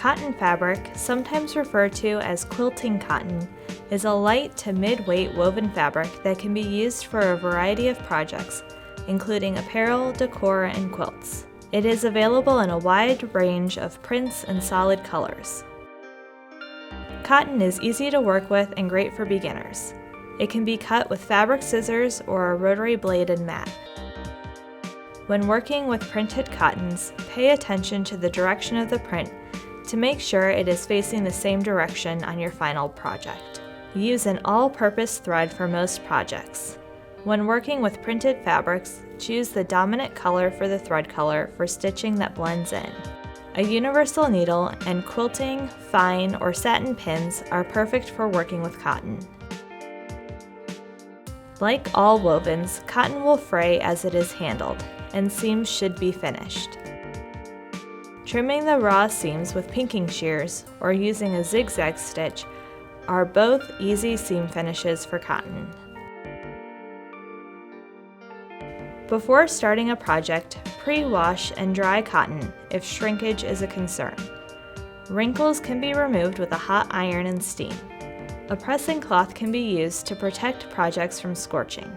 Cotton fabric, sometimes referred to as quilting cotton, is a light to mid-weight woven fabric that can be used for a variety of projects, including apparel, decor, and quilts. It is available in a wide range of prints and solid colors. Cotton is easy to work with and great for beginners. It can be cut with fabric scissors or a rotary bladed mat. When working with printed cottons, pay attention to the direction of the print to make sure it is facing the same direction on your final project. Use an all-purpose thread for most projects. When working with printed fabrics, choose the dominant color for the thread color for stitching that blends in. A universal needle and quilting, fine, or satin pins are perfect for working with cotton. Like all wovens, cotton will fray as it is handled, and seams should be finished. Trimming the raw seams with pinking shears or using a zigzag stitch are both easy seam finishes for cotton. Before starting a project, pre-wash and dry cotton if shrinkage is a concern. Wrinkles can be removed with a hot iron and steam. A pressing cloth can be used to protect projects from scorching.